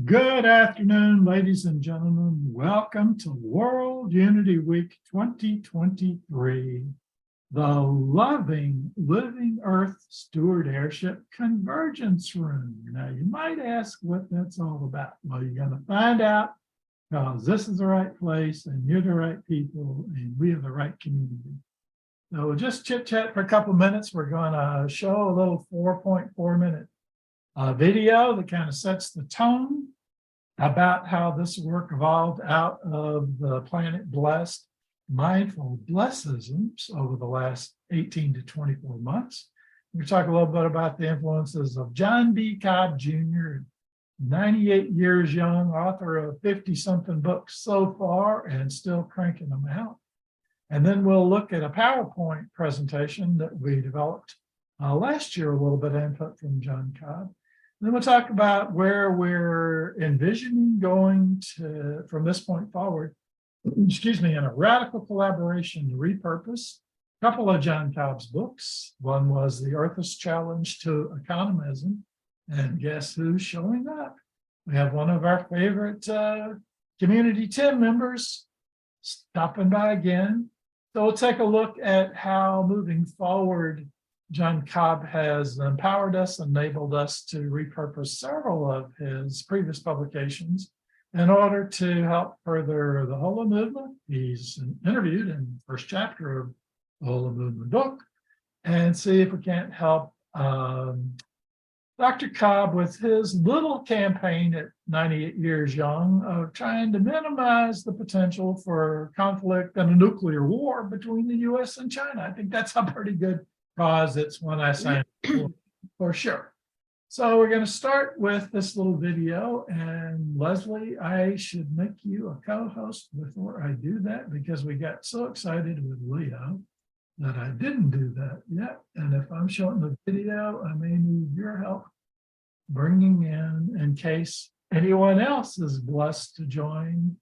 Good afternoon, ladies and gentlemen. Welcome to World Unity Week 2023, the Loving Living Earth StewardHeirShip Convergence Room. Now, you might ask what that's all about. Well, you're going to find out because this is the right place and you're the right people and we have the right community. So we'll just chit-chat for a couple of minutes. We're going to show a little 4.4-minute video that kind of sets the tone about how this work evolved out of the Planet Blessed Mindful EARTHisms over the last 18 to 24 months. We talk a little bit about the influences of John B. Cobb Jr., 98 years young, author of 50-something books so far and still cranking them out. And then we'll look at a PowerPoint presentation that we developed last year, a little bit of input from John Cobb. Then we'll talk about where we're envisioning going to from this point forward, in a radical collaboration to repurpose a couple of John Cobb's books. One was the Earthist Challenge to Economism, and guess who's showing up? We have one of our favorite Community 10 members stopping by again. So we'll take a look at how moving forward John Cobb has empowered us, enabled us to repurpose several of his previous publications in order to help further the Holo movement. He's interviewed in the first chapter of the Holo movement book, and see if we can't help Dr. Cobb with his little campaign at 98 years young of trying to minimize the potential for conflict and a nuclear war between the US and China. I think that's a pretty good cause. It's one I signed for sure. So we're going to start with this little video, and Leslie, I should make you a co-host before I do that because we got so excited with Leo that I didn't do that yet. And if I'm showing the video, I may need your help bringing in case anyone else is blessed to join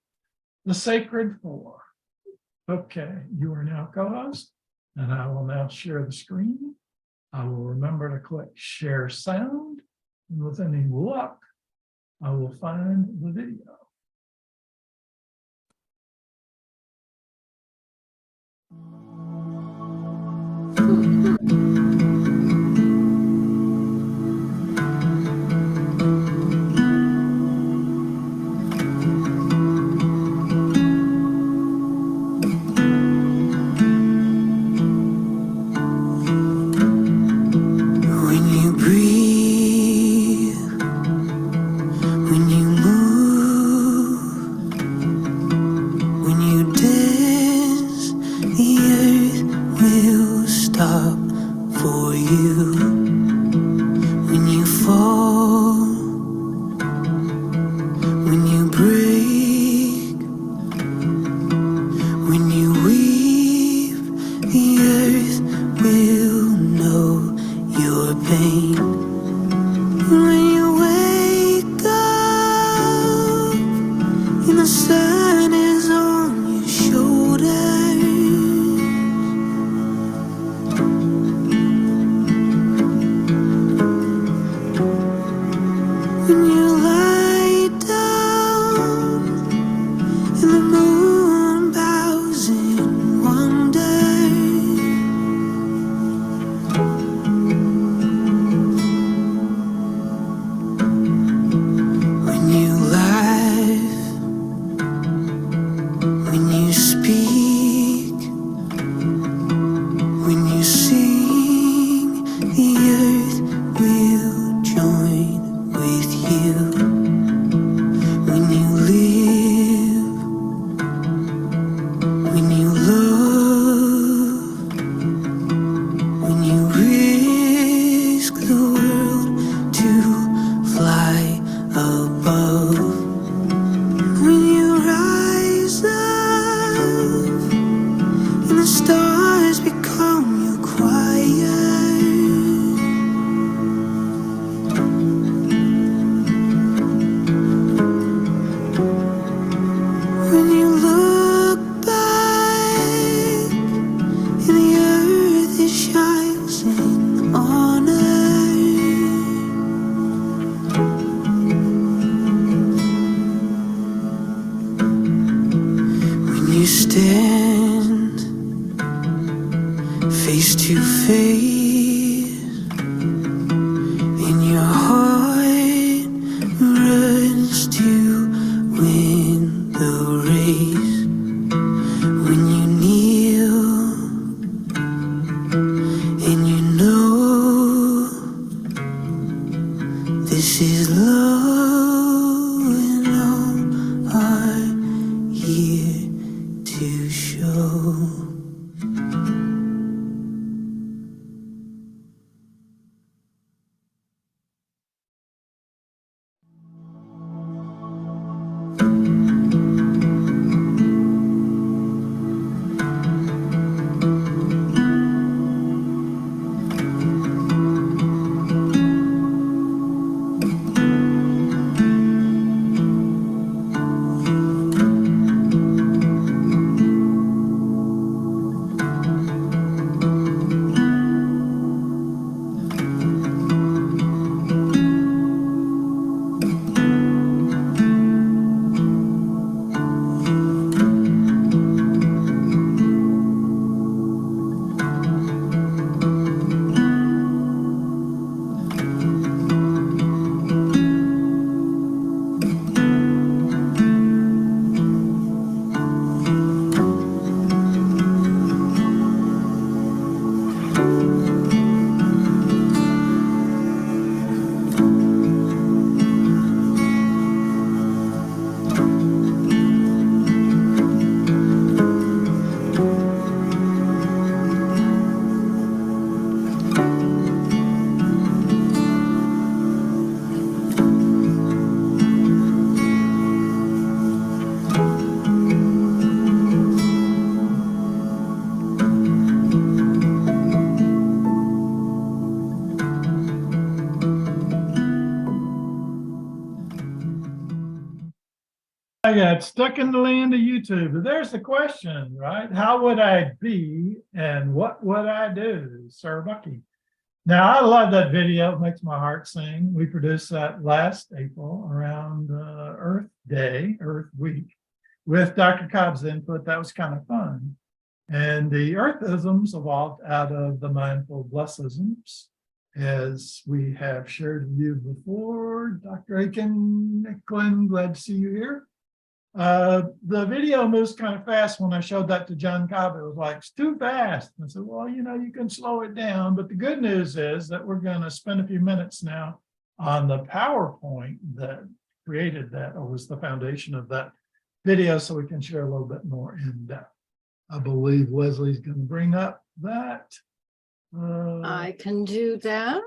the Sacred Four. Okay, you are now co-host. And I will now share the screen. I will remember to click share sound. And with any luck, I will find the video. You I got stuck in the land of YouTube. But there's the question, right? How would I be and what would I do, Sir Bucky? Now, I love that video. It makes my heart sing. We produced that last April around Earth Day, Earth Week, with Dr. Cobb's input. That was kind of fun. And the Earthisms evolved out of the Mindful EARTHisms, as we have shared with you before. Dr. Aiken, glad to see you here. The video moves kind of fast. When I showed that to John Cobb, it was like, it's too fast. And I said, well, you can slow it down. But the good news is that we're going to spend a few minutes now on the PowerPoint that created that, or was the foundation of that video, so we can share a little bit more in depth. I believe Leslie's going to bring up that. I can do that.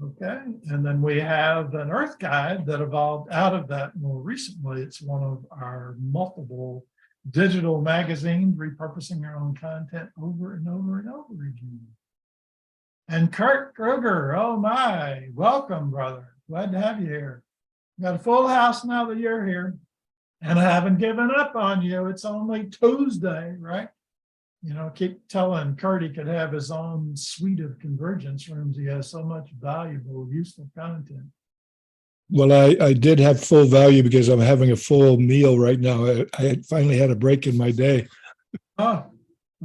Okay, and then we have an Earth guide that evolved out of that more recently. It's one of our multiple digital magazines, repurposing our own content over and over and over again. And Kurt Kruger, oh my, welcome, brother. Glad to have you here. We got a full house now that you're here, and I haven't given up on you. It's only Tuesday, right? Keep telling Kurt he could have his own suite of convergence rooms. He has so much valuable, useful content. Well, I did have full value because I'm having a full meal right now. I finally had a break in my day. Oh,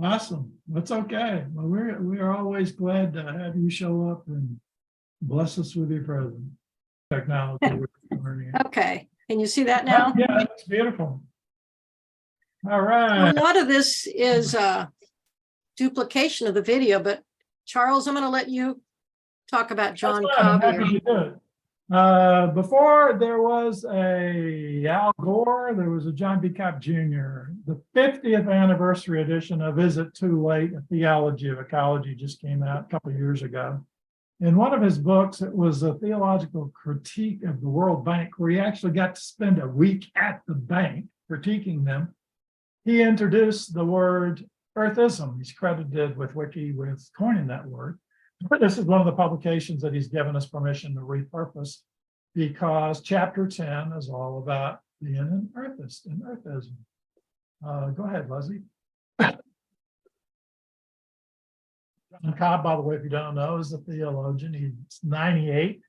awesome. That's okay. Well, we're always glad to have you show up and bless us with your presence. Technology. Okay. Can you see that now? Yeah, it's beautiful. All right. A lot of this is duplication of the video, but Charles, I'm going to let you talk about John Cobb here. Happy to do it. Before there was a Al Gore, there was a John B. Cobb Jr. The 50th anniversary edition of Is It Too Late? A Theology of Ecology just came out a couple of years ago. In one of his books, it was a theological critique of the World Bank, where he actually got to spend a week at the bank critiquing them. He introduced the word Earthism. He's credited with Wiki with coining that word. But this is one of the publications that he's given us permission to repurpose, because chapter 10 is all about being an Earthist and Earthism. Go ahead, Leslie. John Cobb, by the way, if you don't know, is a theologian. He's 98.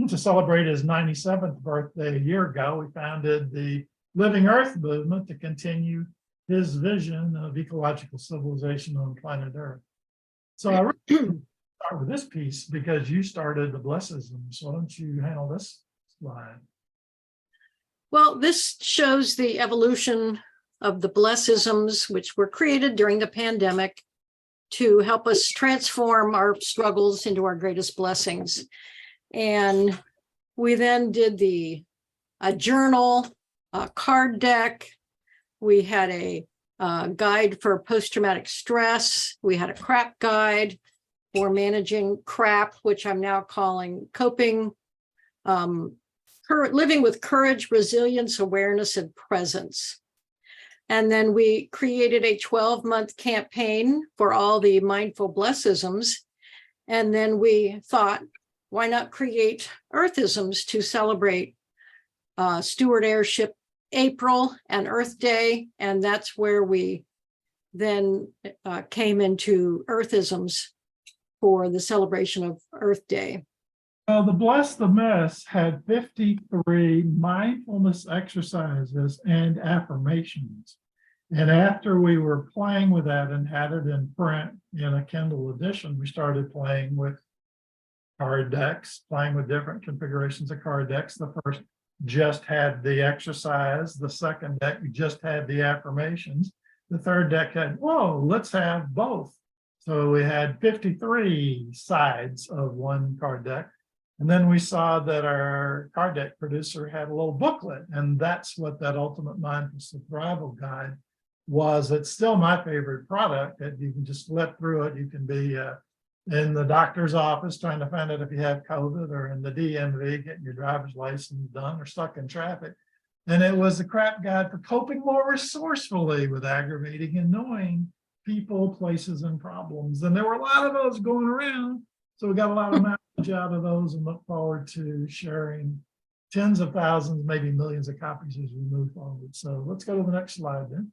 To celebrate his 97th birthday a year ago, we founded the Living Earth movement to continue his vision of ecological civilization on planet Earth. So I really start with this piece because you started the blessisms. So why don't you handle this slide? Well, this shows the evolution of the blessisms, which were created during the pandemic to help us transform our struggles into our greatest blessings. And we then did a journal, a card deck. We had a guide for post-traumatic stress. We had a crap guide for managing crap, which I'm now calling coping, living with courage, resilience, awareness, and presence. And then we created a 12-month campaign for all the mindful blessisms. And then we thought, why not create Earthisms to celebrate StewardHeirShip April and Earth Day, and that's where we then came into Earthisms for the celebration of Earth Day. Well, the Bless the Mess had 53 mindfulness exercises and affirmations. And after we were playing with that and had it in print in a Kindle edition, we started playing with card decks, playing with different configurations of card decks. The first just had the exercise. The second deck just had the affirmations. The third deck had, whoa, let's have both. So we had 53 sides of one card deck. And then we saw that our card deck producer had a little booklet, and that's what that Ultimate Mindful Survival Guide was. It's still my favorite product. That you can just flip through it. You can be in the doctor's office trying to find out if you have COVID, or in the DMV getting your driver's license done, or stuck in traffic. And it was a crap guide for coping more resourcefully with aggravating, annoying people, places, and problems. And there were a lot of those going around. So we got a lot of knowledge out of those and look forward to sharing tens of thousands, maybe millions of copies as we move forward. So let's go to the next slide then.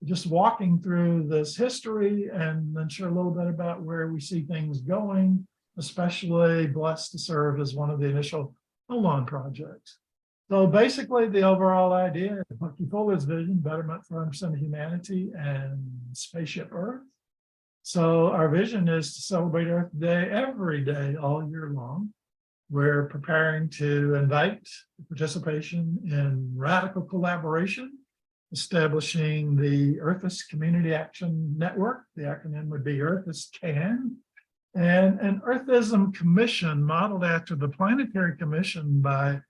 Just walking through this history and then share a little bit about where we see things going, especially blessed to serve as one of the initial hold-on projects. So basically the overall idea, Bucky Fuller's vision, betterment for 100% of humanity and Spaceship Earth. So our vision is to celebrate Earth Day every day, all year long. We're preparing to invite participation in radical collaboration, establishing the Earthist Community Action Network. The acronym would be Earthist CAN, and an Earthism Commission modeled after the Planetary Commission by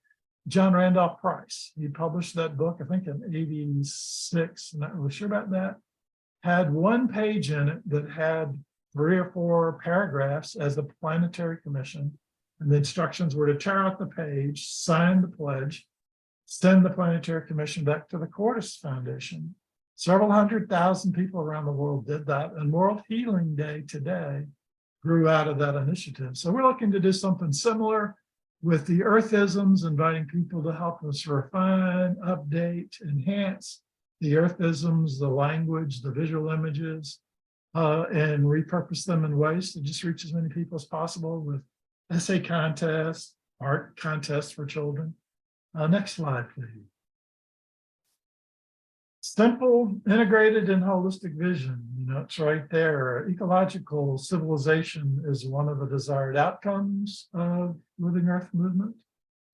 John Randolph Price. He published that book, I think in '86, not really sure about that. Had one page in it that had 3 or 4 paragraphs as the Planetary Commission. And the instructions were to tear out the page, sign the pledge, send the Planetary Commission back to the Cordis Foundation. Several 100,000 people around the world did that, and World Healing Day today grew out of that initiative. So we're looking to do something similar with the Earthisms, inviting people to help us refine, update, enhance the Earthisms, the language, the visual images, and repurpose them in ways to just reach as many people as possible with essay contests, art contests for children. Next slide, please. Simple, integrated, and holistic vision. You know, it's right there. Ecological civilization is one of the desired outcomes of Living Earth movement.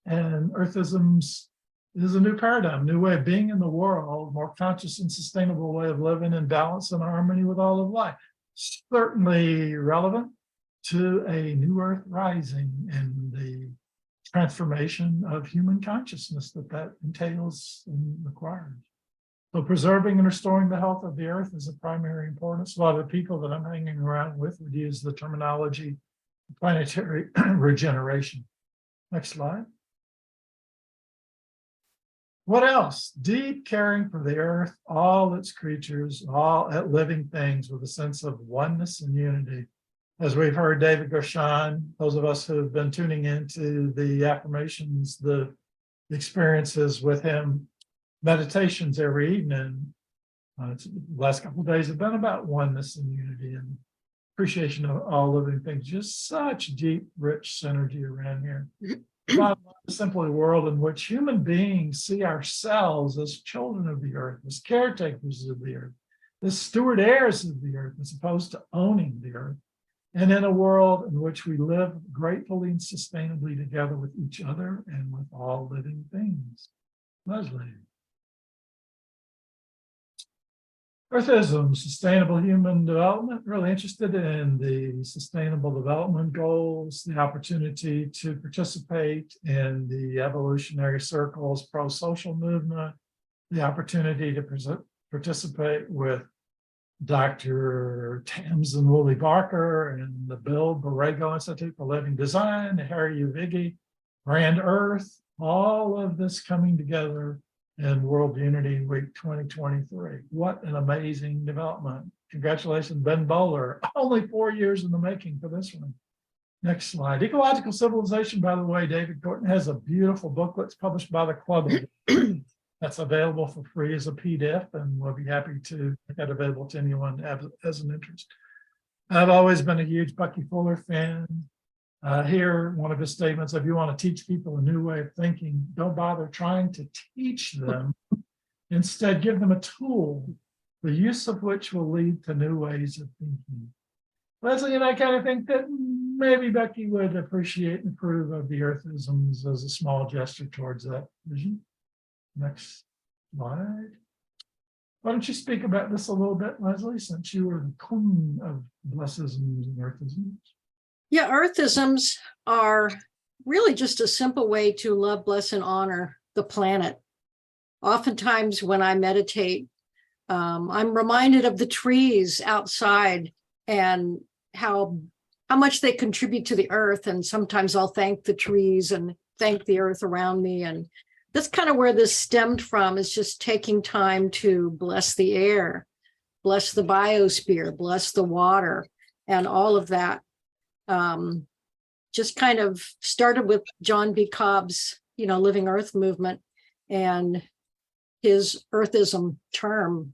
And Earthisms is a new paradigm, new way of being in the world, more conscious and sustainable way of living in balance and harmony with all of life. Certainly relevant to a new Earth rising and the transformation of human consciousness that entails and requires. So preserving and restoring the health of the Earth is of primary importance. A lot of the people that I'm hanging around with would use the terminology planetary regeneration. Next slide. What else? Deep caring for the Earth, all its creatures, all living things with a sense of oneness and unity. As we've heard David Gershon, those of us who have been tuning into the affirmations, the experiences with him, meditations every evening, the last couple of days have been about oneness and unity and appreciation of all living things. Just such deep, rich synergy around here. Not simply a world in which human beings see ourselves as children of the Earth, as caretakers of the Earth, as steward heirs of the Earth, as opposed to owning the Earth. And in a world in which we live gratefully and sustainably together with each other and with all living things. Leslie. Earthism, sustainable human development, really interested in the sustainable development goals, the opportunity to participate in the evolutionary circles, pro-social movement, the opportunity to participate with Dr. Tamsin Woolley Barker and the Bill Borrego Institute for Living Design, the Harry Uvigi, Brand Earth, all of this coming together in World Unity Week 2023. What an amazing development. Congratulations, Ben Bowler. Only 4 years in the making for this one. Next slide. Ecological Civilization, by the way, David Gorton has a beautiful booklet published by the club. That's available for free as a PDF, and we'll be happy to make that available to anyone who has an interest. I've always been a huge Bucky Fuller fan. Here, one of his statements, if you want to teach people a new way of thinking, don't bother trying to teach them. Instead, give them a tool, the use of which will lead to new ways of thinking. Leslie and I kind of think that maybe Becky would appreciate and approve of the Earthisms as a small gesture towards that vision. Next slide. Why don't you speak about this a little bit, Leslie, since you were the queen of blessisms and Earthisms? Yeah, Earthisms are really just a simple way to love, bless, and honor the planet. Oftentimes when I meditate, I'm reminded of the trees outside and how much they contribute to the earth. And sometimes I'll thank the trees and thank the earth around me. And that's kind of where this stemmed from, is just taking time to bless the air, bless the biosphere, bless the water, and all of that. Just kind of started with John B. Cobb's Living Earth movement and his Earthism term.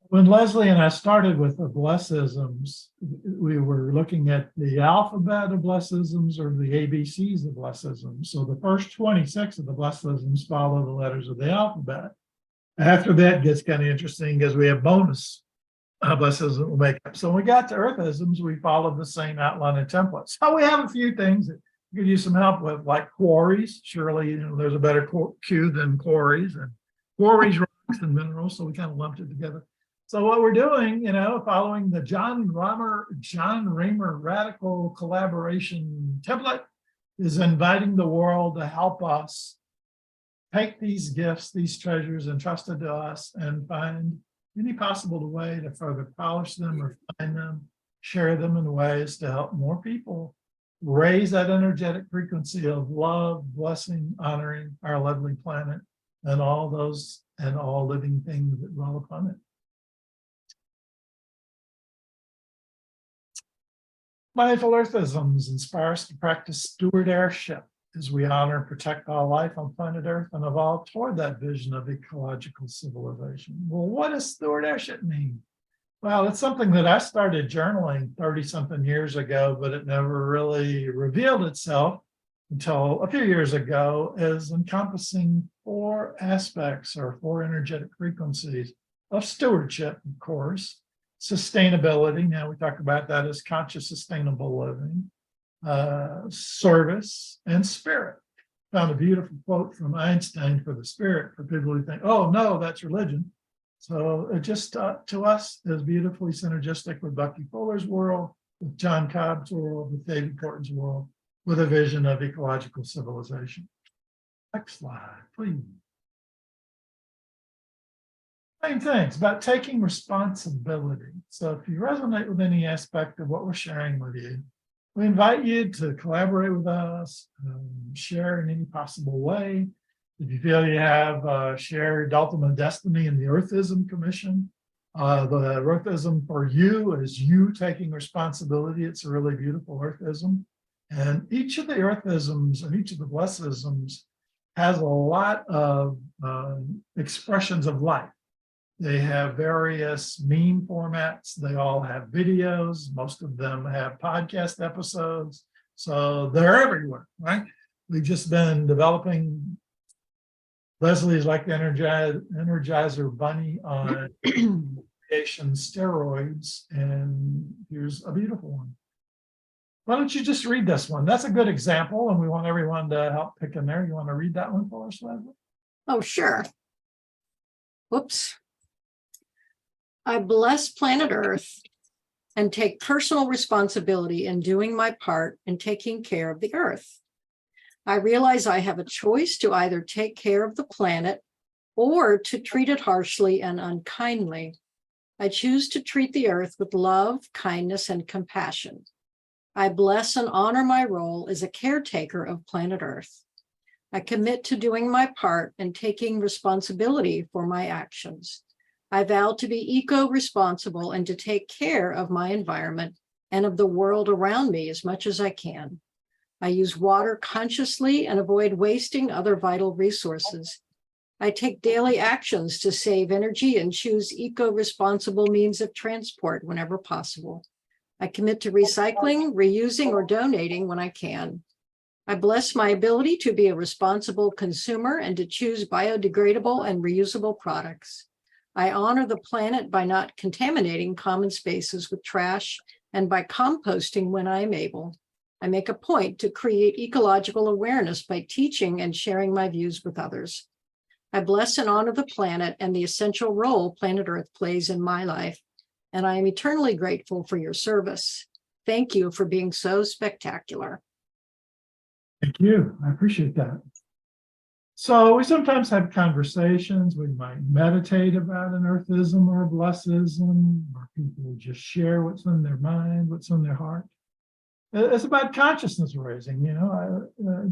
When Leslie and I started with the blessisms, we were looking at the alphabet of blessisms or the ABCs of blessisms. So the first 26 of the blessisms follow the letters of the alphabet. After that, it gets kind of interesting because we have bonus blessism will make up. So when we got to Earthisms, we followed the same outline and template. So we have a few things that you could use some help with, like quarries. Surely, there's a better Q than quarries, and quarries, rocks, and minerals. So we kind of lumped it together. So what we're doing, following the John Raymer radical collaboration template, is inviting the world to help us take these gifts, these treasures entrusted to us, and find any possible way to further polish them, refine them, share them in ways to help more people raise that energetic frequency of love, blessing, honoring our lovely planet and all those and all living things that dwell upon it. Mindful Earthisms inspire us to practice StewardHeirShip as we honor and protect all life on planet Earth and evolve toward that vision of ecological civilization. Well, what does StewardHeirShip mean? Well, it's something that I started journaling 30-something years ago, but it never really revealed itself until a few years ago as encompassing 4 aspects or 4 energetic frequencies of stewardship, of course. Sustainability, now we talk about that as conscious sustainable living, service, and spirit. Found a beautiful quote from Einstein for the spirit, for people who think, oh no, that's religion. So it just to us is beautifully synergistic with Bucky Fuller's world, with John Cobb's world, with David Corton's world, with a vision of ecological civilization. Next slide, please. Same thing, it's about taking responsibility. So if you resonate with any aspect of what we're sharing with you, we invite you to collaborate with us, share in any possible way. If you feel you have shared ultimate destiny in the Earthism Commission, the Earthism for you is you taking responsibility. It's a really beautiful Earthism. And each of the Earthisms and each of the blessisms has a lot of expressions of life. They have various meme formats. They all have videos. Most of them have podcast episodes. So they're everywhere, right? We've just been developing. Leslie's like the Energizer Bunny on creation steroids. And here's a beautiful one. Why don't you just read this one? That's a good example, and we want everyone to help pick in there. You want to read that one for us, Leslie? Oh, sure. Whoops. I bless planet Earth and take personal responsibility in doing my part in taking care of the Earth. I realize I have a choice to either take care of the planet or to treat it harshly and unkindly. I choose to treat the Earth with love, kindness, and compassion. I bless and honor my role as a caretaker of planet Earth. I commit to doing my part and taking responsibility for my actions. I vow to be eco-responsible and to take care of my environment and of the world around me as much as I can. I use water consciously and avoid wasting other vital resources. I take daily actions to save energy and choose eco-responsible means of transport whenever possible. I commit to recycling, reusing, or donating when I can. I bless my ability to be a responsible consumer and to choose biodegradable and reusable products. I honor the planet by not contaminating common spaces with trash and by composting when I am able. I make a point to create ecological awareness by teaching and sharing my views with others. I bless and honor the planet and the essential role planet Earth plays in my life, and I am eternally grateful for your service. Thank you for being so spectacular. Thank you. I appreciate that. So we sometimes have conversations. We might meditate about an Earthism or a blessism, or people just share what's in their mind, what's in their heart. It's about consciousness raising.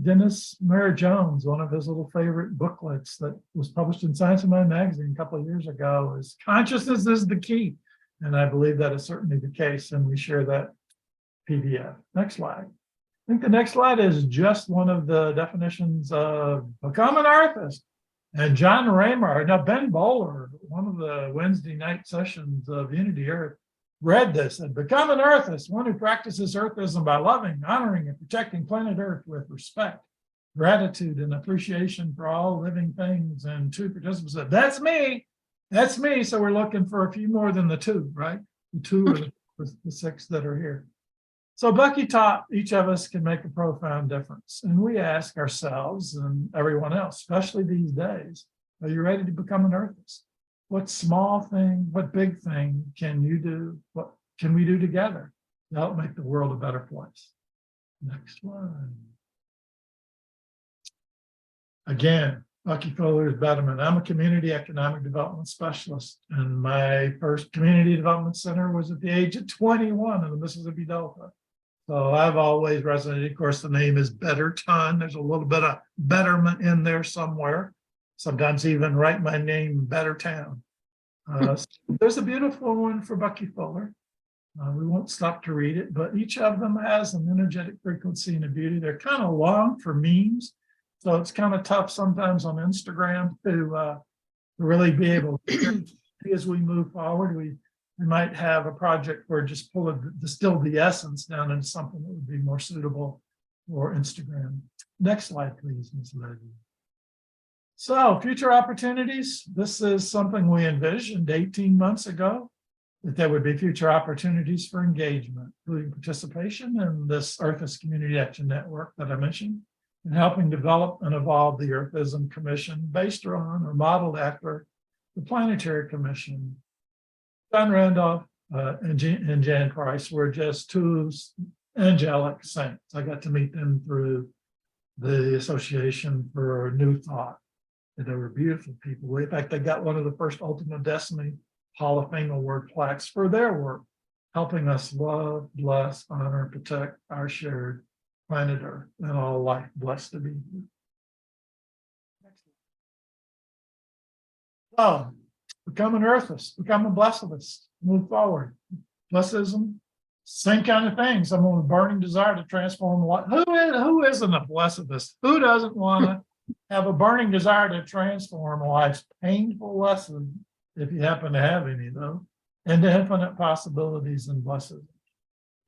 Dennis Merritt Jones, one of his little favorite booklets that was published in Science of Mind magazine a couple of years ago, is consciousness is the key. And I believe that is certainly the case. And we share that PDF. Next slide. think the next slide is just one of the definitions of become an Earthist. And John Raymer, now Ben Bowler, one of the Wednesday night sessions of Unity Earth, read this and become an Earthist, one who practices Earthism by loving, honoring, and protecting planet Earth with respect, gratitude, and appreciation for all living things. And two participants said, that's me. That's me. So we're looking for a few more than the two, right? The two are the six that are here. So Bucky taught each of us can make a profound difference. And we ask ourselves and everyone else, especially these days, are you ready to become an Earthist? What small thing, what big thing can you do? What can we do together to help make the world a better place? Next one. Again, Bucky Fuller is Betterton. I'm a community economic development specialist, and my first community development center was at the age of 21 in the Mississippi Delta. So I've always resonated. Of course, the name is Betterton. There's a little bit of betterment in there somewhere. Sometimes even write my name Bettertown. So there's a beautiful one for Bucky Fuller. We won't stop to read it, but each of them has an energetic frequency and a beauty. They're kind of long for memes. So it's kind of tough sometimes on Instagram to really be able to, as we move forward, we might have a project where just distill the essence down into something that would be more suitable for Instagram. Next slide, please, Ms. Levy. So future opportunities. This is something we envisioned 18 months ago, that there would be future opportunities for engagement, including participation in this Earthist Community Action Network that I mentioned, and helping develop and evolve the Earthism Commission based on or modeled after the Planetary Commission. John Randolph and Jan Price were just two angelic saints. I got to meet them through the Association for New Thought. And they were beautiful people. In fact, they got one of the first Ultima Destiny Hall of Fame Award plaques for their work, helping us love, bless, honor, and protect our shared planet Earth and all life. Blessed to be here. So, become an Earthist, become a blessedist, move forward. Blessism, same kind of thing. Someone with a burning desire to transform life. Who isn't a blessedist? Who doesn't want to have a burning desire to transform life's painful lessons, if you happen to have any though, into infinite possibilities and blessings?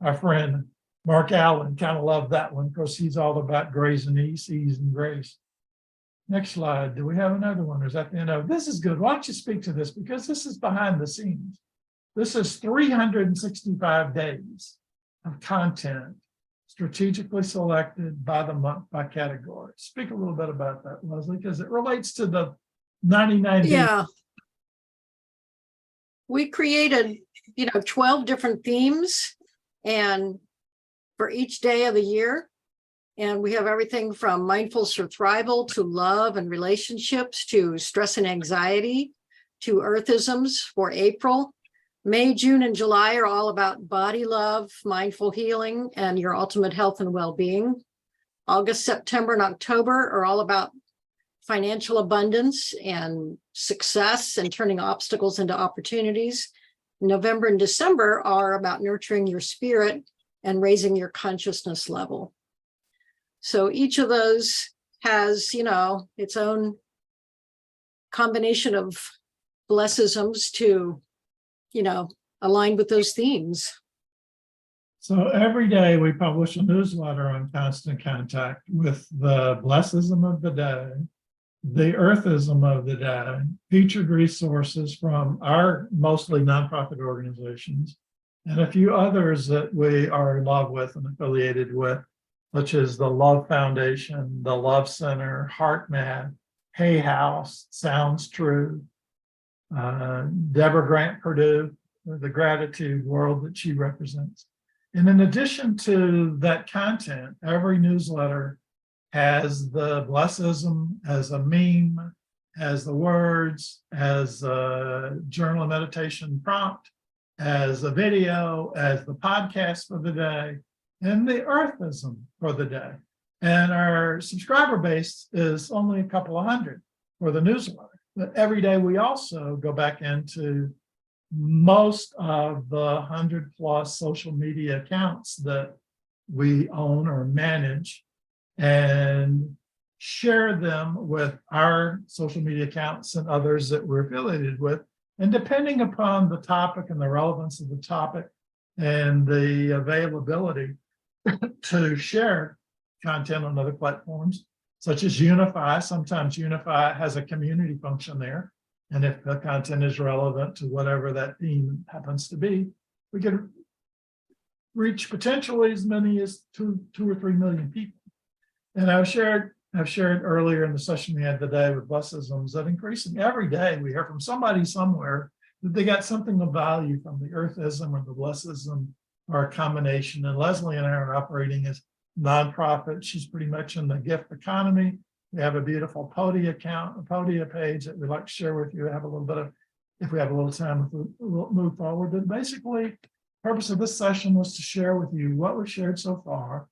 Our friend Mark Allen kind of loved that one because he's all about grace and ease and grace. Next slide. Do we have another one? Or is that the end of it? This is good. Why don't you speak to this? Because this is behind the scenes. This is 365 days of content strategically selected by the month by category. Speak a little bit about that, Leslie, because it relates to the 99 days. Yeah. We created, 12 different themes and for each day of the year. And we have everything from mindful survival to love and relationships to stress and anxiety to Earthisms for April. May, June, and July are all about body love, mindful healing, and your ultimate health and well-being. August, September, and October are all about financial abundance and success and turning obstacles into opportunities. November and December are about nurturing your spirit and raising your consciousness level. So each of those has, its own combination of blessisms to align with those themes. So every day we publish a newsletter on constant contact with the blessism of the day, the Earthism of the day, featured resources from our mostly nonprofit organizations, and a few others that we are in love with and affiliated with, such as the Love Foundation, the Love Center, HeartMath, Hay House, Sounds True, Deborah Grant Purdue, the gratitude world that she represents. And in addition to that content, every newsletter has the blessism as a meme, as the words, as a journal and meditation prompt, as a video, as the podcast for the day, and the Earthism for the day. And our subscriber base is only a couple of hundred for the newsletter. But every day we also go back into most of the 100+ social media accounts that we own or manage and share them with our social media accounts and others that we're affiliated with. And depending upon the topic and the relevance of the topic and the availability to share content on other platforms, such as Unify. Sometimes Unify has a community function there. And if the content is relevant to whatever that theme happens to be, we can reach potentially as many as 2 or 3 million people. And I've shared earlier in the session we had today with Blessisms that increasing every day we hear from somebody somewhere that they got something of value from the Earthism or the Blessism or a combination. And Leslie and I are operating as nonprofit. She's pretty much in the gift economy. We have a beautiful Podia account, a Podia page that we'd like to share with you. Have a little bit of, if we have a little time, we'll move forward. But basically, the purpose of this session was to share with you what we've shared so far,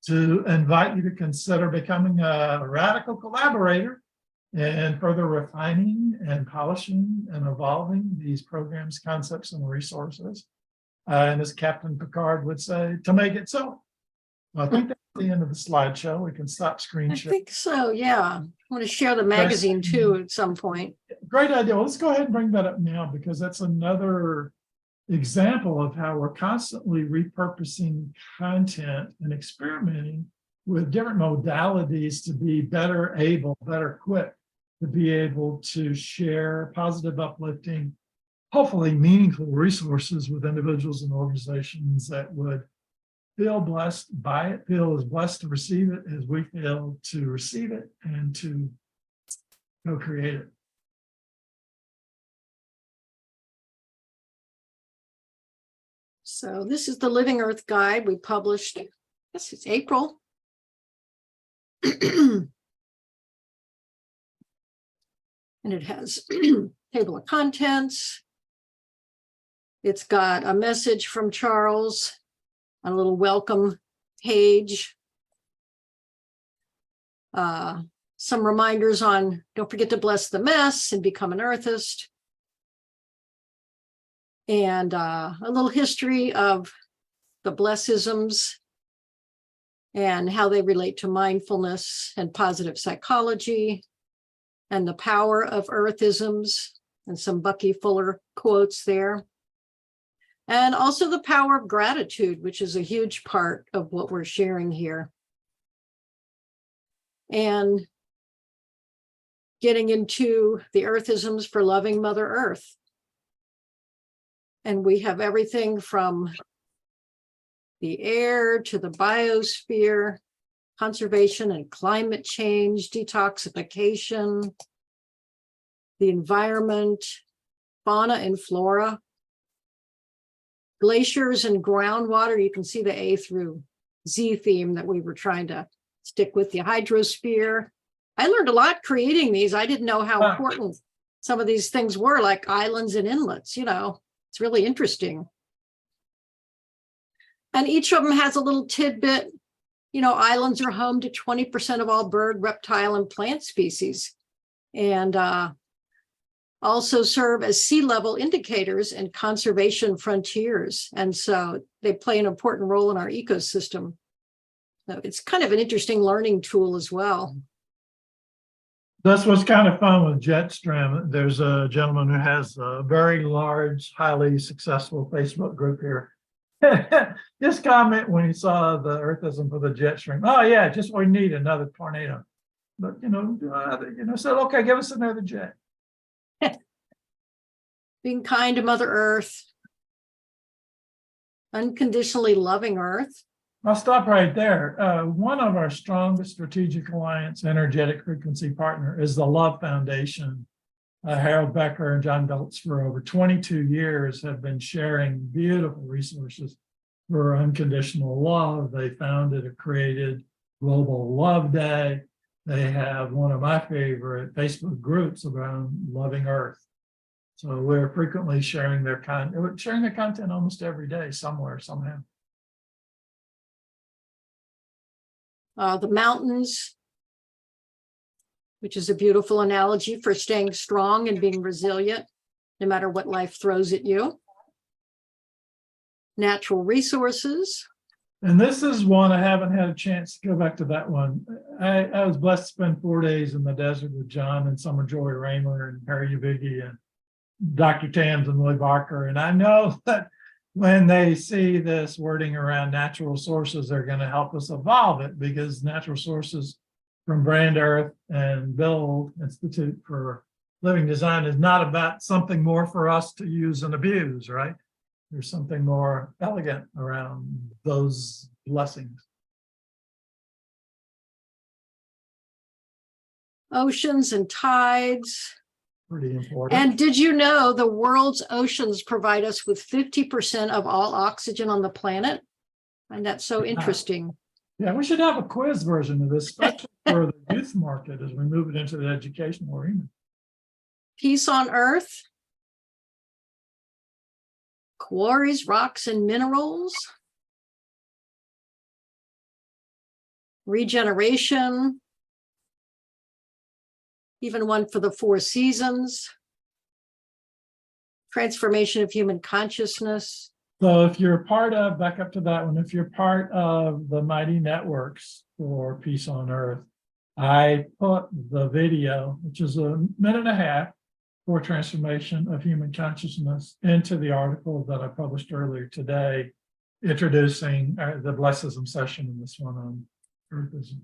to invite you to consider becoming a radical collaborator and further refining and polishing and evolving these programs, concepts, and resources. And as Captain Picard would say, to make it so. I think that's the end of the slideshow. We can stop screen I sharing. think so, yeah. I want to share the magazine too at some point. Great idea. Well, let's go ahead and bring that up now, because that's another example of how we're constantly repurposing content and experimenting with different modalities to be better equipped to be able to share positive, uplifting, hopefully meaningful resources with individuals and organizations that would feel blessed by it, feel as blessed to receive it as we feel to receive it and to co-create it. So this is the Living Earth Guide we published, I guess it's April. And it has table of contents. It's got a message from Charles, a little welcome page. Some reminders on don't forget to bless the mess and become an Earthist. And a little history of the Blessisms and how they relate to mindfulness and positive psychology and the power of Earthisms, and some Bucky Fuller quotes there. And also the power of gratitude, which is a huge part of what we're sharing here. And getting into the Earthisms for loving Mother Earth. And we have everything from the air to the biosphere, conservation and climate change, detoxification, the environment, fauna and flora, glaciers and groundwater. You can see the A through Z theme that we were trying to stick with, the hydrosphere. I learned a lot creating these. I didn't know how important some of these things were, like islands and inlets, you know. It's really interesting. And each of them has a little tidbit. You know, islands are home to 20% of all bird, reptile, and plant species, and also serve as sea level indicators and conservation frontiers. And so they play an important role in our ecosystem. So it's kind of an interesting learning tool as well. That's what's kind of fun with Jetstream. There's a gentleman who has a very large, highly successful Facebook group here. His comment when he saw the Earthism for the Jetstream, oh yeah, just we need another tornado. But said, okay, give us another jet. Being kind to Mother Earth, unconditionally loving Earth. I'll stop right there. One of our strongest strategic alliance energetic frequency partner is the Love Foundation. Harold Becker and John Beltz for over 22 years have been sharing beautiful resources for unconditional love. They founded and created Global Love Day. They have one of my favorite Facebook groups around loving Earth. So we're frequently sharing their content almost every day, somewhere, somehow. The mountains, which is a beautiful analogy for staying strong and being resilient, no matter what life throws at you. Natural resources, And this is one I haven't had a chance to go back to that one. I was blessed to spend 4 days in the desert with John and Summer Joy Raymer and Harry Uvigi and Dr. Tams and Lloyd Barker. And I know that when they see this wording around natural sources, they're going to help us evolve it, because natural sources from Brand Earth and Bill Institute for Living Design is not about something more for us to use and abuse, right? There's something more elegant around those blessings. Oceans and tides. Pretty important. And did you know the world's oceans provide us with 50% of all oxygen on the planet? And that's so interesting. Yeah, we should have a quiz version of this, especially for the youth market as we move it into the educational arena. Peace on Earth. Quarries, rocks, and minerals. Regeneration. Even one for the 4 seasons. Transformation of human consciousness. So if you're part of, back up to that one, if you're part of the Mighty Networks for Peace on Earth, I put the video, which is a minute and a half, for transformation of human consciousness into the article that I published earlier today, introducing the Blessism session in this one on Earthism.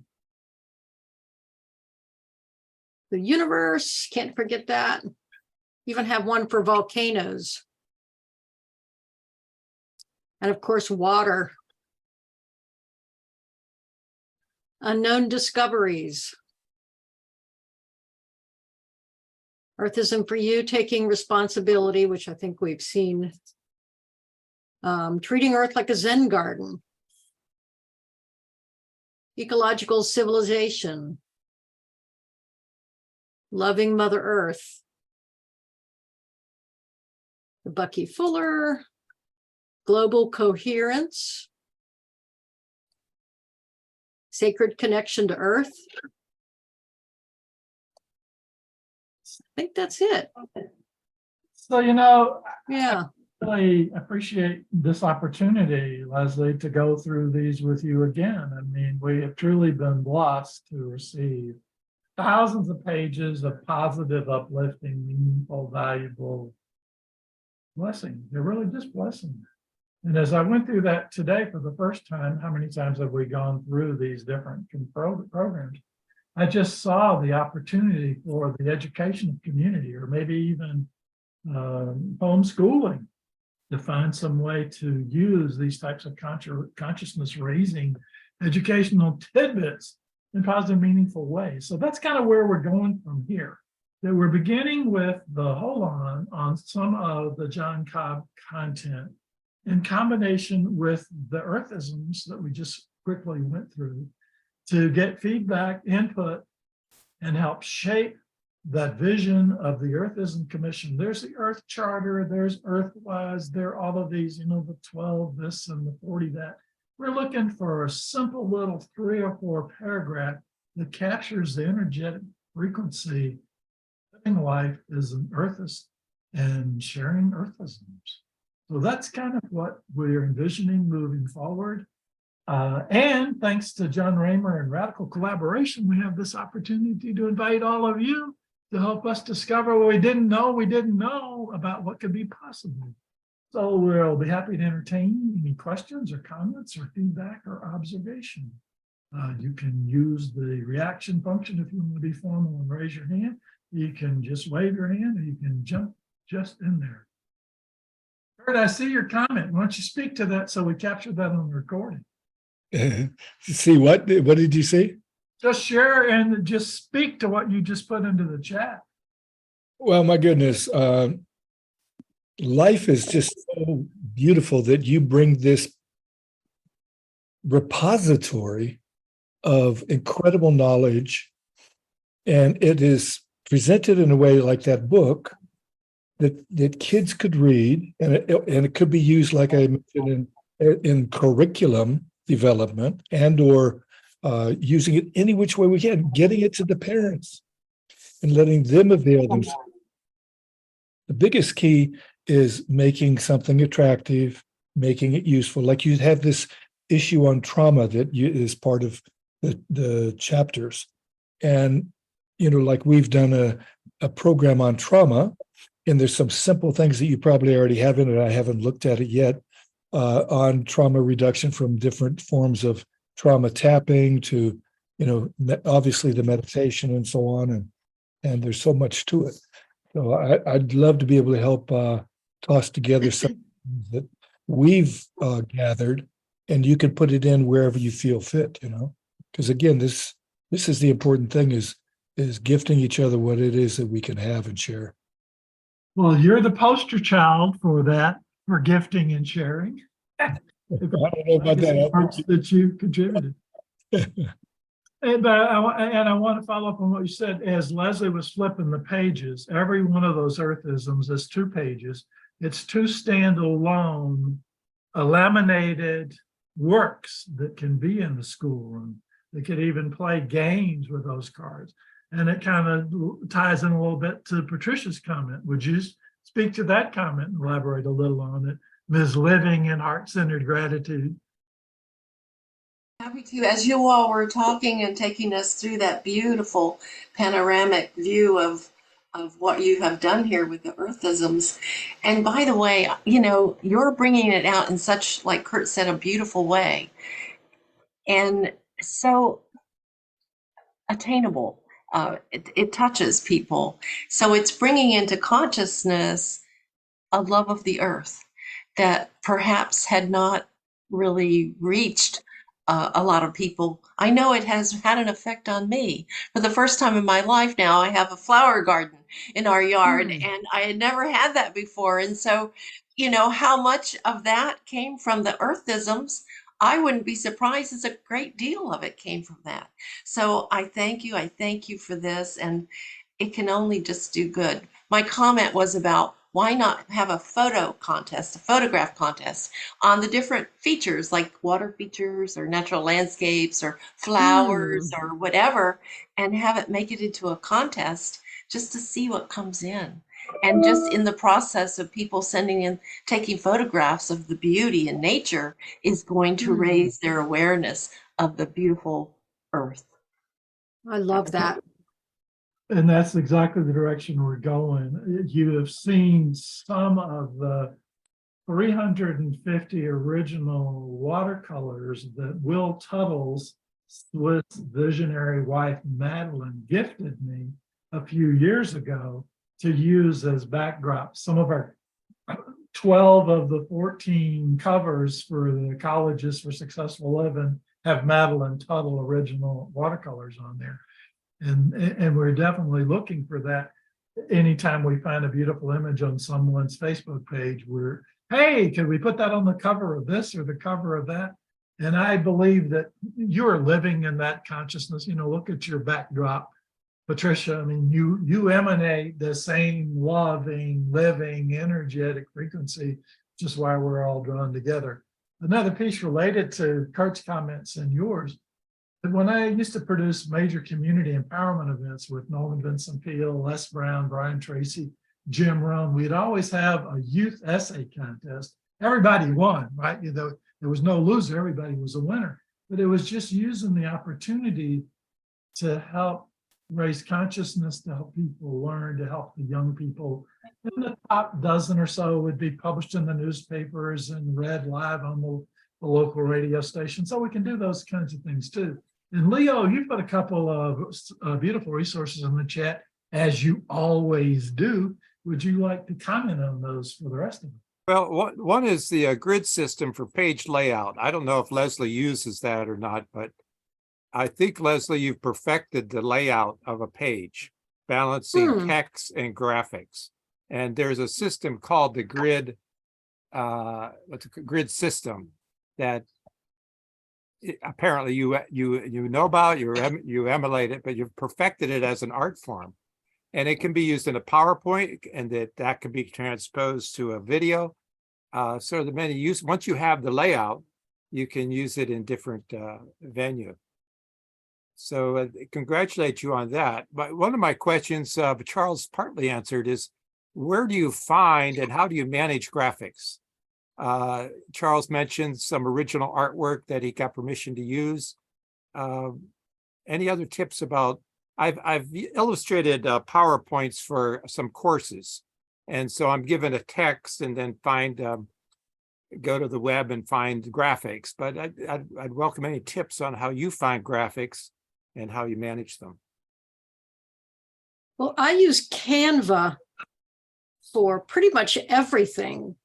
The universe, can't forget that. Even have one for volcanoes. And of course, water. Unknown discoveries. Earthism for you, taking responsibility, which I think we've seen. Treating Earth like a Zen garden. Ecological civilization. Loving Mother Earth. The Bucky Fuller. Global coherence. Sacred connection to Earth. I think that's it. So, you know, Yeah. I really appreciate this opportunity, Leslie, to go through these with you again. I mean, we have truly been blessed to receive thousands of pages of positive, uplifting, meaningful, valuable blessings. They're really just blessings. And as I went through that today for the first time, how many times have we gone through these different programs? I just saw the opportunity for the educational community, or maybe even homeschooling, to find some way to use these types of consciousness raising educational tidbits in positive, meaningful ways. So that's kind of where we're going from here. That we're beginning with the hold on some of the John Cobb content in combination with the Earthisms that we just quickly went through, to get feedback, input, and help shape that vision of the Earthism Commission. There's the Earth Charter, there's Earthwise, there are all of these, you know, the 12 this and the 40 that. We're looking for a simple little 3 or 4 paragraph that captures the energetic frequency. Living life is an Earthist and sharing Earthisms. So that's kind of what we're envisioning moving forward. And thanks to John Raymer and Radical Collaboration, we have this opportunity to invite all of you to help us discover what we didn't know about what could be possible. So we'll be happy to entertain any questions or comments or feedback or observation. You can use the reaction function if you want to be formal and raise your hand. You can just wave your hand, or you can jump just in there. Kurt, I see your comment. Why don't you speak to that so we capture that on the recording? See what? What did you say? Just share and just speak to what you just put into the chat. Well, my goodness, life is just so beautiful that you bring this repository of incredible knowledge, and it is presented in a way like that book that kids could read, and it could be used, like I mentioned, in curriculum development, and or using it any which way we can, getting it to the parents and letting them avail themselves. The biggest key is making something attractive, making it useful. Like you have this issue on trauma that is part of the chapters. And, like we've done a program on trauma, and there's some simple things that you probably already have in it. I haven't looked at it yet, on trauma reduction from different forms of trauma tapping to, obviously the meditation and so on. And there's so much to it. So I'd love to be able to help toss together some that we've gathered, and you can put it in wherever you feel fit, because again, this is the important thing is gifting each other what it is that we can have and share. Well, you're the poster child for that, for gifting and sharing. I don't know about that you contributed. And I want to follow up on what you said. As Leslie was flipping the pages, every one of those Earthisms is 2 pages. It's 2 standalone, laminated works that can be in the schoolroom. They could even play games with those cards. And it kind of ties in a little bit to Patricia's comment. Would you speak to that comment and elaborate a little on it? Ms. Living in Heart-Centered Gratitude. Happy to. As you all were talking and taking us through that beautiful panoramic view of what you have done here with the Earthisms. And by the way, you're bringing it out in such, like Kurt said, a beautiful way. And so attainable. It touches people. So it's bringing into consciousness a love of the earth that perhaps had not really reached a lot of people. I know it has had an effect on me. For the first time in my life now, I have a flower garden in our yard, and I had never had that before. And so, how much of that came from the Earthisms, I wouldn't be surprised as a great deal of it came from that. So I thank you for this, and it can only just do good. My comment was about why not have a photograph contest on the different features like water features or natural landscapes or flowers or whatever, and have it make it into a contest just to see what comes in. And just in the process of people sending in, taking photographs of the beauty in nature is going to raise their awareness of the beautiful earth. I love that. And that's exactly the direction we're going. You have seen some of the 350 original watercolors that Will Tuttle's Swiss visionary wife, Madeline, gifted me a few years ago to use as backdrops. Some of our 12 of the 14 covers for the Colleges for Successful Living have Madeline Tuttle original watercolors on there. And we're definitely looking for that. Anytime we find a beautiful image on someone's Facebook page, we're, hey, can we put that on the cover of this or the cover of that? And I believe that you're living in that consciousness. Look at your backdrop, Patricia. I mean, you emanate the same loving, living, energetic frequency, which is why we're all drawn together. Another piece related to Kurt's comments and yours. When I used to produce major community empowerment events with Nolan Vincent Peale, Les Brown, Brian Tracy, Jim Rohn, we'd always have a youth essay contest. Everybody won, right? There was no loser, everybody was a winner. But it was just using the opportunity to help raise consciousness, to help people learn, to help the young people. And the top dozen or so would be published in the newspapers and read live on the local radio station. So we can do those kinds of things too. And Leo, you've got a couple of beautiful resources in the chat, as you always do. Would you like to comment on those for the rest of them? Well, one is the grid system for page layout. I don't know if Leslie uses that or not, but I think, Leslie, you've perfected the layout of a page, balancing text and graphics. And there's a system called the grid, grid system that apparently you know about, you emulate it, but you've perfected it as an art form. And it can be used in a PowerPoint, and that can be transposed to a video. So the many use, once you have the layout, you can use it in different venue. So congratulate you on that. But one of my questions, Charles partly answered, is where do you find and how do you manage graphics? Charles mentioned some original artwork that he got permission to use. Any other tips about, I've illustrated PowerPoints for some courses. And so I'm given a text and then go to the web and find graphics, but I'd welcome any tips on how you find graphics and how you manage them. Well, I use Canva for pretty much everything.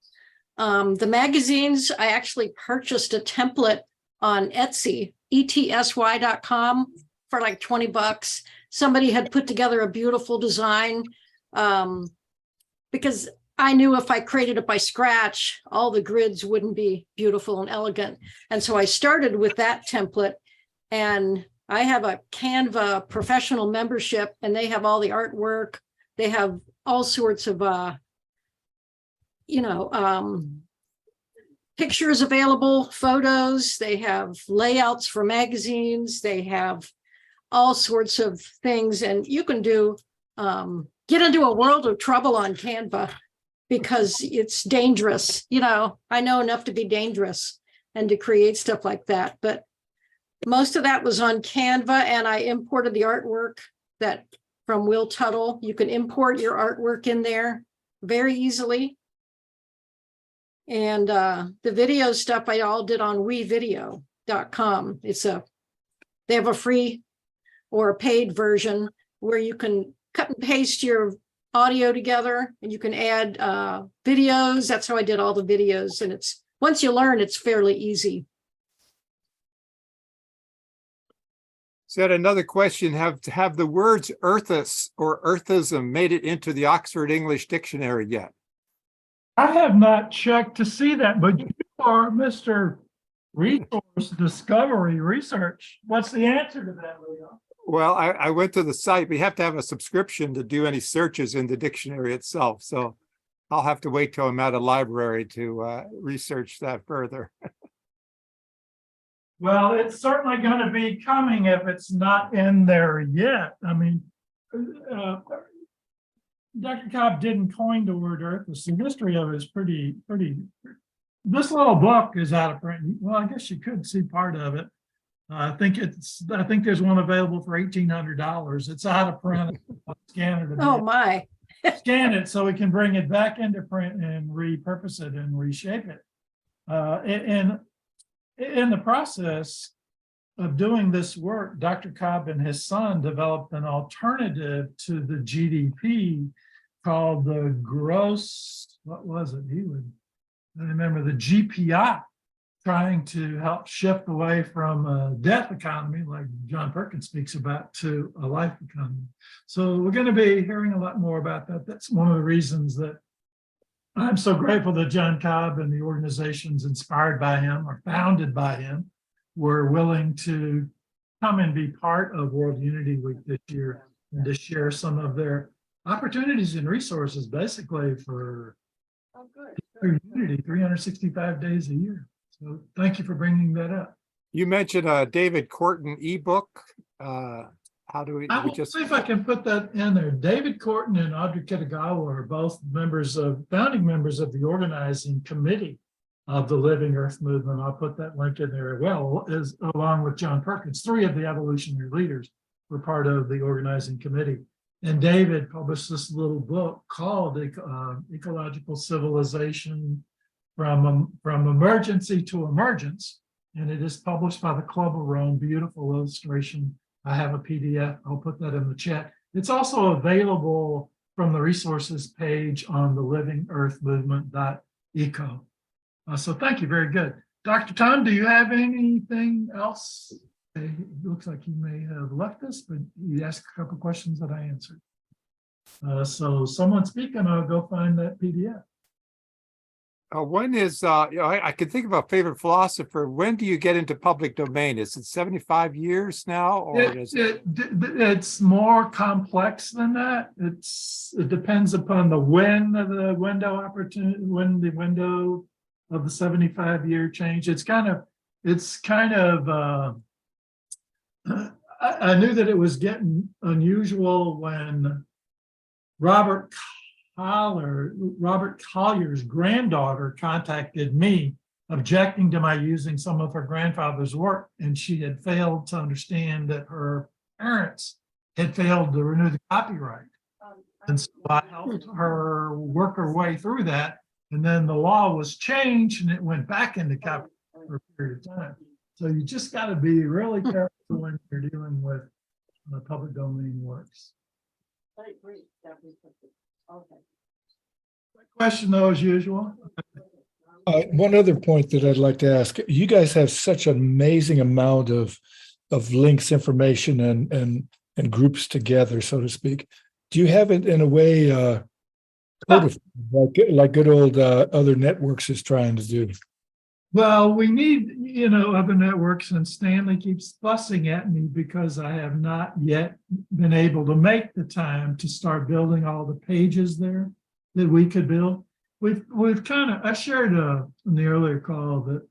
The magazines, I actually purchased a template on Etsy, ETSY.com, for like $20. Somebody had put together a beautiful design because I knew if I created it by scratch, all the grids wouldn't be beautiful and elegant. And so I started with that template, and I have a Canva professional membership, and they have all the artwork. They have all sorts of, pictures available, photos. They have layouts for magazines. They have all sorts of things. And you can get into a world of trouble on Canva because it's dangerous. I know enough to be dangerous and to create stuff like that. But most of that was on Canva, and I imported the artwork from Will Tuttle. You can import your artwork in there very easily. And the video stuff I all did on wevideo.com. They have a free or a paid version where you can cut and paste your audio together, and you can add videos. That's how I did all the videos. And once you learn, it's fairly easy. Said another question, have the words Earthist or Earthism made it into the Oxford English Dictionary yet? I have not checked to see that, but you are Mr. Resource Discovery Research. What's the answer to that, Leo? Well, I went to the site. We have to have a subscription to do any searches in the dictionary itself. So I'll have to wait till I'm at a library to research that further. Well, it's certainly going to be coming if it's not in there yet. I mean, Dr. Cobb didn't coin the word Earthist. The history of it is pretty. This little book is out of print. Well, I guess you could see part of it. I think there's one available for $1,800. It's out of print. Scan it. Oh my! Scan it so we can bring it back into print and repurpose it and reshape it. And in the process of doing this work, Dr. Cobb and his son developed an alternative to the GDP called the gross, what was it? I remember the GPI, trying to help shift away from a death economy, like John Perkins speaks about, to a life economy. So we're going to be hearing a lot more about that. That's one of the reasons that I'm so grateful that John Cobb and the organizations inspired by him or founded by him were willing to come and be part of World Unity Week this year and to share some of their opportunities and resources, basically for Unity 365 days a year. So thank you for bringing that up. You mentioned David Corton ebook. How do I will see if I can put that in there. David Corton and Audrey Kitagawa are both founding members of the organizing committee of the Living Earth movement. I'll put that link in there as well, along with John Perkins. 3 of the evolutionary leaders were part of the organizing committee. And David published this little book called Ecological Civilization from Emergency to Emergence. And it is published by the Club of Rome. Beautiful illustration. I have a PDF. I'll put that in the chat. It's also available from the resources page on the livingearthmovement.eco. So thank you. Very good. Dr. Tom, do you have anything else? It looks like he may have left us, but he asked a couple of questions that I answered. So someone speaking, I'll go find that PDF. When is, I could think of a favorite philosopher. When do you get into public domain? Is it 75 years now? Or it's more complex than that. It depends upon the when of the window opportunity, when the window of the 75-year change. I knew that it was getting unusual when Robert Robert Collier's granddaughter contacted me objecting to my using some of her grandfather's work, and she had failed to understand that her parents had failed to renew the copyright. And so I helped her work her way through that, and then the law was changed and it went back into copyright for a period of time. So you just got to be really careful when you're dealing with public domain works. Question though, as usual. One other point that I'd like to ask: you guys have such an amazing amount of links, information, and groups together, so to speak. Do you have it in a way codified, like good old other networks is trying to do? Well, we need, other networks, and Stanley keeps fussing at me because I have not yet been able to make the time to start building all the pages there that we could build. We've kind of, I shared in the earlier call that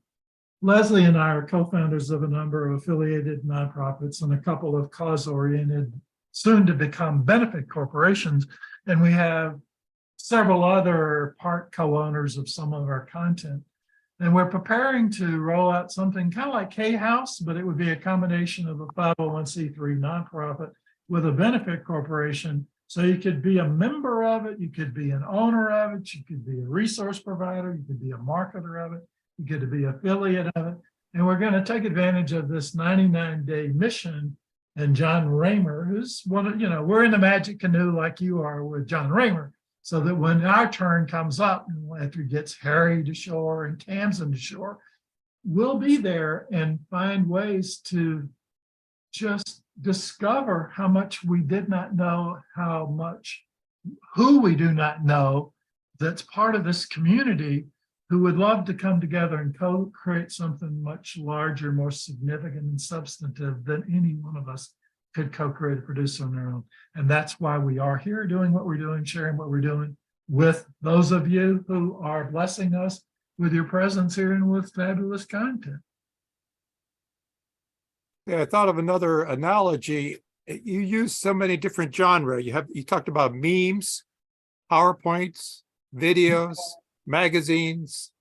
Leslie and I are co-founders of a number of affiliated nonprofits and a couple of cause-oriented, soon to become benefit corporations. And we have several other part co-owners of some of our content. And we're preparing to roll out something kind of like K-House, but it would be a combination of a 501c3 nonprofit with a benefit corporation. So you could be a member of it, you could be an owner of it, you could be a resource provider, you could be a marketer of it, you could be an affiliate of it. And we're going to take advantage of this 99-day mission. And John Raymer, who's one of, we're in the magic canoe like you are with John Raymer, so that when our turn comes up, after it gets Harry to shore and Tamsin to shore, we'll be there and find ways to just discover how much we did not know, who we do not know that's part of this community, who would love to come together and co-create something much larger, more significant and substantive than any one of us could co-create or produce on their own. And that's why we are here doing what we're doing, sharing what we're doing with those of you who are blessing us with your presence here and with fabulous content. Yeah, I thought of another analogy. You use so many different genres. You talked about memes, PowerPoints, videos, magazines,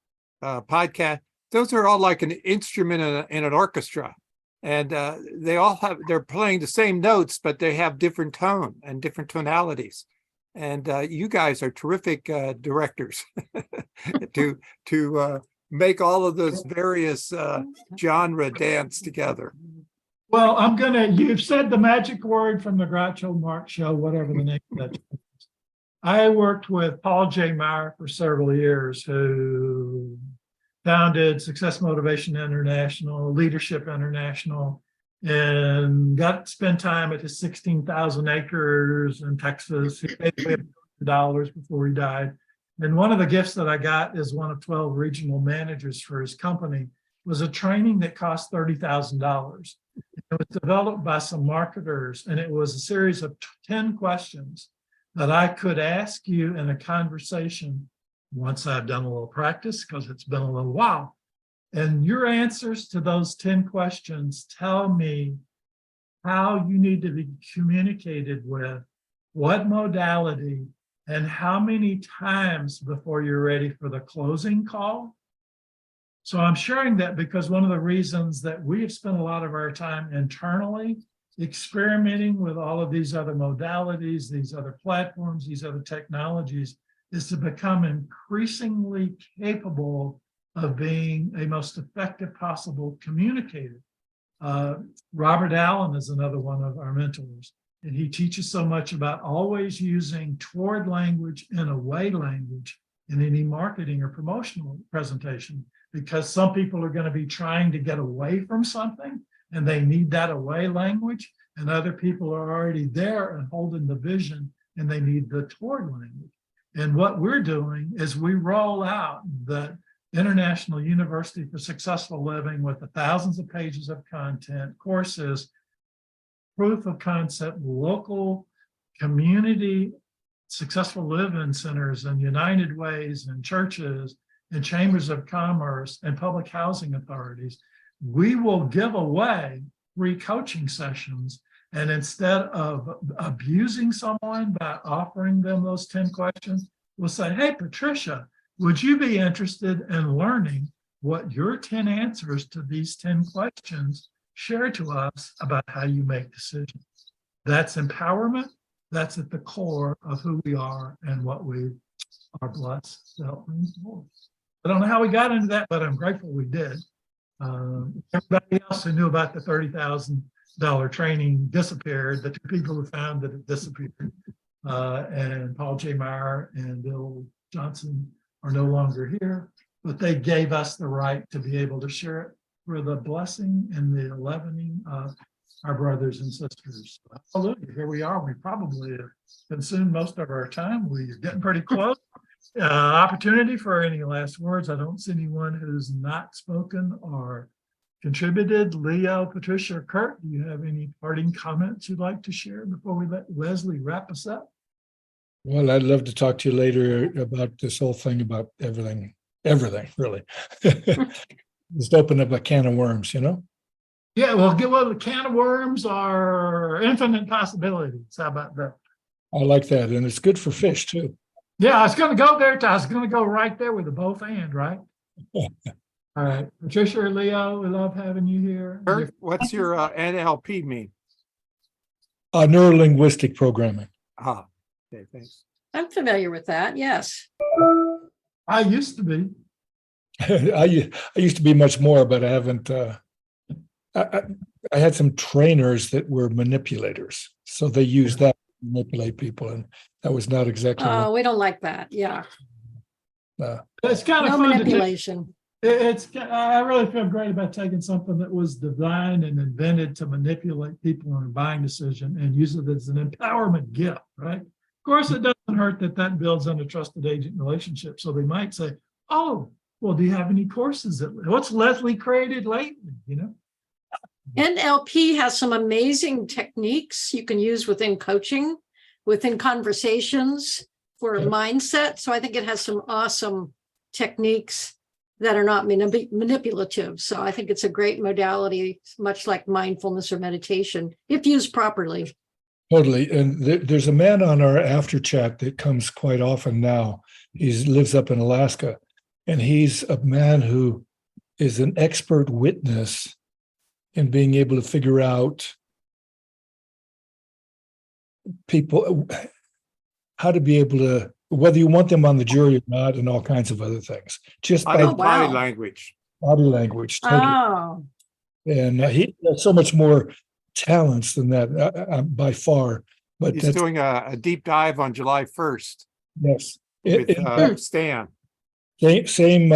podcast. Those are all like an instrument in an orchestra, and they're playing the same notes, but they have different tone and different tonalities. And you guys are terrific directors to make all of those various genre dance together. Well, you've said the magic word from the Groucho Marx show, whatever the name of that is. I worked with Paul J. Meyer for several years, who founded Success Motivation International, Leadership International, and got to spend time at his 16,000 acres in Texas. He paid $1 before he died. And one of the gifts that I got as one of 12 regional managers for his company was a training that cost $30,000. It was developed by some marketers, and it was a series of 10 questions that I could ask you in a conversation once I've done a little practice, because it's been a little while. And your answers to those 10 questions tell me how you need to be communicated with, what modality, and how many times before you're ready for the closing call. So I'm sharing that because one of the reasons that we have spent a lot of our time internally experimenting with all of these other modalities, these other platforms, these other technologies, is to become increasingly capable of being a most effective possible communicator. Robert Allen is another one of our mentors, and he teaches so much about always using toward language and away language in any marketing or promotional presentation, because some people are going to be trying to get away from something and they need that away language, and other people are already there and holding the vision and they need the toward language. And what we're doing is we roll out the International University for Successful Living with the thousands of pages of content, courses, proof of concept, local community successful living centers and United Ways and churches and chambers of commerce and public housing authorities. We will give away free coaching sessions. And instead of abusing someone by offering them those 10 questions, will say, hey, Patricia, would you be interested in learning what your 10 answers to these 10 questions share to us about how you make decisions? That's empowerment. That's at the core of who we are and what we are blessed to help bring forward. I don't know how we got into that, but I'm grateful we did. Everybody else who knew about the $30,000 training disappeared. The two people who found that it disappeared, and Paul J. Meyer and Bill Johnson, are no longer here, but they gave us the right to be able to share it for the blessing and the leavening of our brothers and sisters. Hallelujah. Here we are. We probably have consumed most of our time. We're getting pretty close. Opportunity for any last words. I don't see anyone who's not spoken or contributed. Leo, Patricia, or Kurt, do you have any parting comments you'd like to share before we let Leslie wrap us up? Well, I'd love to talk to you later about this whole thing about everything, really. Just open up a can of worms, you know? Yeah, well, the can of worms are infinite possibilities. How about that? I like that. And it's good for fish too. Yeah, I was going to go there. I was going to go right there with the both and, right? All right. Patricia or Leo, we love having you here. Kurt, what's your NLP mean? Neuro-linguistic programming. Ah, okay, thanks. I'm familiar with that. Yes. I used to be. I used to be much more, but I haven't. I had some trainers that were manipulators, so they used that to manipulate people, and that was not exactly. Oh, we don't like that. Yeah. It's kind of No fun manipulation. I really feel great about taking something that was divine and invented to manipulate people in a buying decision and use it as an empowerment gift, right? Of course, it doesn't hurt that builds on a trusted agent relationship. So they might say, oh, well, do you have any courses? What's Leslie created lately, you know? NLP has some amazing techniques you can use within coaching, within conversations for a mindset. So I think it has some awesome techniques that are not manipulative. So I think it's a great modality, much like mindfulness or meditation, if used properly. Totally. And there's a man on our after chat that comes quite often now. He lives up in Alaska, and he's a man who is an expert witness in being able to figure out people, how to be able to, whether you want them on the jury or not, and all kinds of other things. Just by Body language. Body language. Totally. Oh. And he has so much more talents than that by far. But he's doing a deep dive on July 1st. Yes. With Stan. Same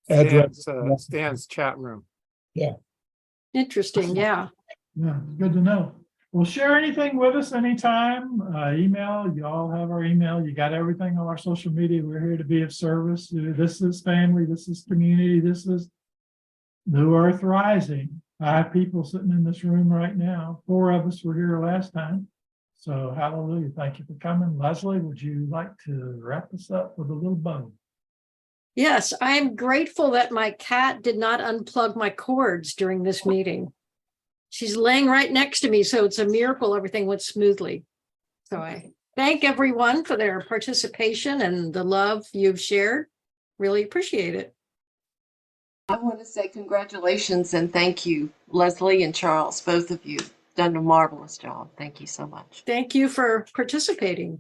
address. Stan's chat room. Yeah. Interesting. Yeah. Yeah, good to know. Well, share anything with us anytime. Email, you all have our email. You got everything on our social media. We're here to be of service. This is family. This is community. This is New Earth Rising. 5 people sitting in this room right now. 4 of us were here last time. So hallelujah. Thank you for coming. Leslie, would you like to wrap us up with a little bow? Yes, I am grateful that my cat did not unplug my cords during this meeting. She's laying right next to me, so it's a miracle everything went smoothly. So I thank everyone for their participation and the love you've shared. Really appreciate it. I want to say congratulations and thank you, Leslie and Charles, both of you. Done a marvelous job. Thank you so much. Thank you for participating.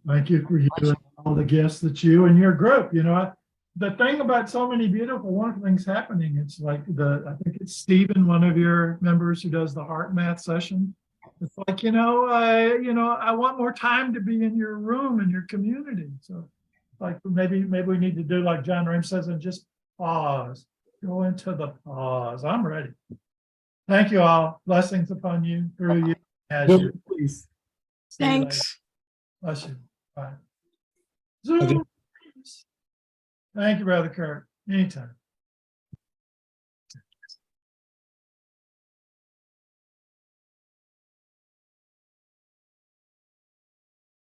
Thank you for you and all the guests that you and your group. You know, the thing about so many beautiful, wonderful things happening, it's like I think it's Stephen, one of your members who does the heart math session. It's like, I want more time to be in your room and your community. So like maybe we need to do like John Rehm says and just pause, go into the pause. I'm ready. Thank you all. Blessings upon you, through you, as you please. Thanks. Bless you. Bye. Zoom. Thank you, Brother Kurt. Anytime.